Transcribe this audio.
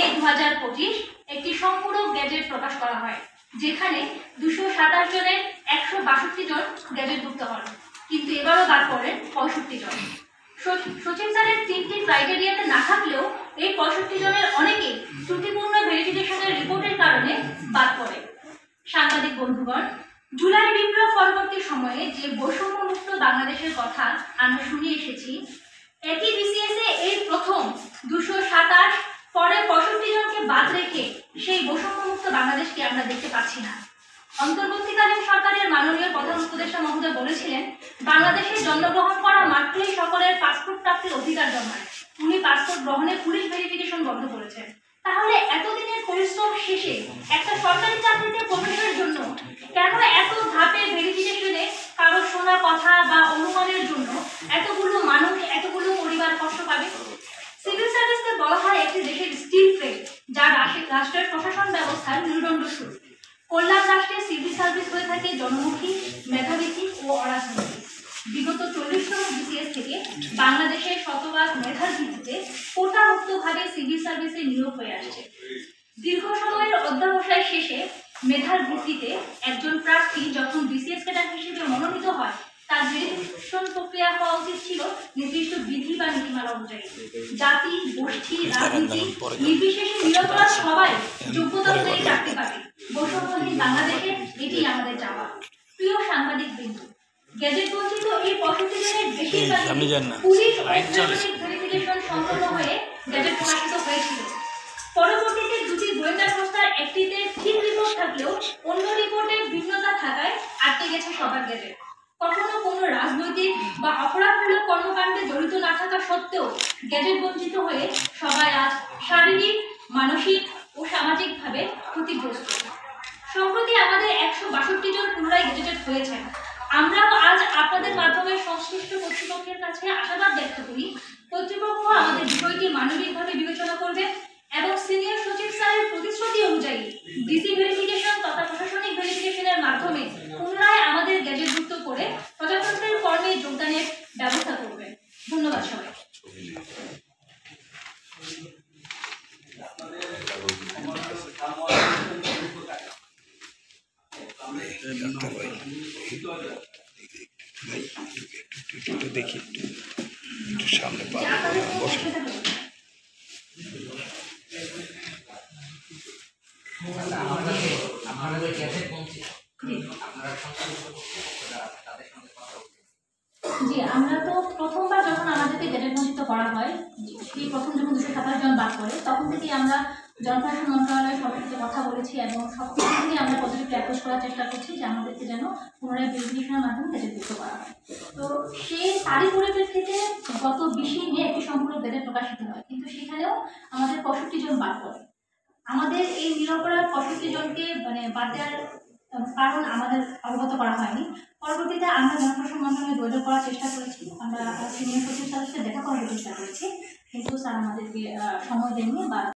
2025 একটি সম্পূরক গেজেট প্রকাশ করা হয়, যেখানে 227 জনের 162 জন গেজেটভুক্ত হন, কিন্তু এবারও বাদ পড়েন 65 জন। সচিব স্যারের 3টি ক্রাইটেরিয়াতে না থাকলেও এই 65 জনের অনেকেই ত্রুটিপূর্ণ ভেরিফিকেশনের রিপোর্টের কারণে বাদ পড়ে। সাংবাদিক বন্ধুগণ, জুলাই বিপ্লব পরবর্তী সময়ে যে বৈষম্যমুক্ত বাংলাদেশের কথা আমরা শুনে এসেছি, একই বিসিএসে এই প্রথম 227 পরে 65 জনকে বাদ রেখে সেই বৈষম্যমুক্ত বাংলাদেশকে আমরা দেখতে পাচ্ছি না। অন্তর্বর্তীকালীন সরকারের মাননীয় প্রধান উপদেষ্টা মহোদয় বলেছিলেন, বাংলাদেশে জন্মগ্রহণ করা মাত্রই সকলের পাসপোর্ট প্রাপ্তির অধিকার জন্মায়। উনি পাসপোর্ট গ্রহণে পুলিশ ভেরিফিকেশন বন্ধ করেছেন। তাহলে এতদিনের পরিশ্রম শেষে একটা সরকারি চাকরিতে প্রবেশের জন্য কেন এত ধাপে ভেরিফিকেশনে কারো শোনা কথা বা অনুমানের জন্য এতগুলো মানুষ, এতগুলো পরিবার কষ্ট পাবে? সিভিল সার্ভিসকে বলা হয় একটি দেশের স্টিল ফ্রেম, যা রাষ্ট্রের প্রশাসন ব্যবস্থার মেরুদণ্ড শুরু। কল্যাণ রাষ্ট্রে সিভিল সার্ভিস হয়ে থাকে জনমুখী, মেধাভিত্তিক ও অরাজনৈতিক। বিগত 40তম বিসিএস থেকে বাংলাদেশের শতভাগ মেধার ভিত্তিতে কোটামুক্তভাবে সিভিল সার্ভিসে নিয়োগ হয়ে আসছে। দীর্ঘ সময়ের অধ্যবসায় শেষে মেধার ভিত্তিতে একজন প্রার্থী যখন বিসিএস ক্যাডার হিসেবে মনোনীত হয়, তার ভেরিফিকেশন প্রক্রিয়া হওয়া উচিত ছিল নির্দিষ্ট বিধি বা নীতিমালা অনুযায়ী। জাতি, গোষ্ঠী, রাজনীতি নির্বিশেষে নিরপরাধ সবাই যোগ্যতা অনুযায়ী চাকরি পাবে। বৈষম্যহীন বাংলাদেশে এটি আমাদের চাওয়া। প্রিয় সাংবাদিক বৃন্দ, গেজেট বঞ্চিত এই 65 জনের বেশিরভাগই পুলিশ ভেরিফিকেশন সম্পন্ন হয়ে গেজেট প্রকাশিত হয়েছিল। পরবর্তীতে দুটি গোয়েন্দা সংস্থার একটিতে ঠিক রিপোর্ট থাকলেও অন্য রিপোর্টে ভিন্নতা থাকায় আটকে গেছে সবার গেজেট। কখনো কোনো রাজনৈতিক বা অপরাধমূলক কর্মকাণ্ডে জড়িত না থাকা সত্ত্বেও গেজেট বঞ্চিত হয়ে সবাই আজ শারীরিক, মানসিক ও সামাজিকভাবে ক্ষতিগ্রস্ত। সম্প্রতি আমাদের 162 জন পুনরায় গেজেটেড হয়েছেন। আমরাও আজ আপনাদের মাধ্যমে সংশ্লিষ্ট কর্তৃপক্ষের কাছে আশাবাদ ব্যক্ত করি, কর্তৃপক্ষ আমাদের বিষয়টি মানবিকভাবে বিবেচনা করবে এবং সিনিয়র সচিব স্যারের প্রতিশ্রুতি অনুযায়ী ডিসি ভেরিফিকেশন তথা প্রশাসনিক ভেরিফিকেশনের মাধ্যমে পুনরায় আমাদের গেজেটভুক্ত করে প্রজাতন্ত্রের কর্মে যোগদানের ব্যবস্থা করবে। ধন্যবাদ সবাই। দেখি একটু সামনে জি, আমরা তো প্রথমবার যখন আমাদেরকে গেজেট বঞ্চিত করা হয়, সেই প্রথম যখন 227 জন বাদ পড়ে, তখন থেকে আমরা জনপ্রশাসন মন্ত্রণালয়ের সবার সাথে কথা বলেছি এবং সব কিছু থেকে আমরা পজিটিভলি অ্যাপ্রোচ করার চেষ্টা করছি যে আমাদেরকে যেন পুনরায় ভেরিফিকেশনের মাধ্যমে গেজেটভুক্ত করা হয়। তো তারই পরিপ্রেক্ষিতে গত 20 মে একটি সম্পূর্ণ গেজেট প্রকাশিত হয়, কিন্তু সেখানেও আমাদের 65 জন বাদ পড়ে। আমাদের এই নিরপরাধ 65 জনকে বাদ দেওয়ার কারণ আমাদের অবগত করা হয়নি। পরবর্তীতে আমরা জনপ্রশাসন মন্ত্রণালয়ে যোগাযোগ করার চেষ্টা করেছি, আমরা সিনিয়র সচিব স্যারের সাথে দেখা করার চেষ্টা করেছি, কিন্তু স্যার আমাদেরকে সময় দেননি বা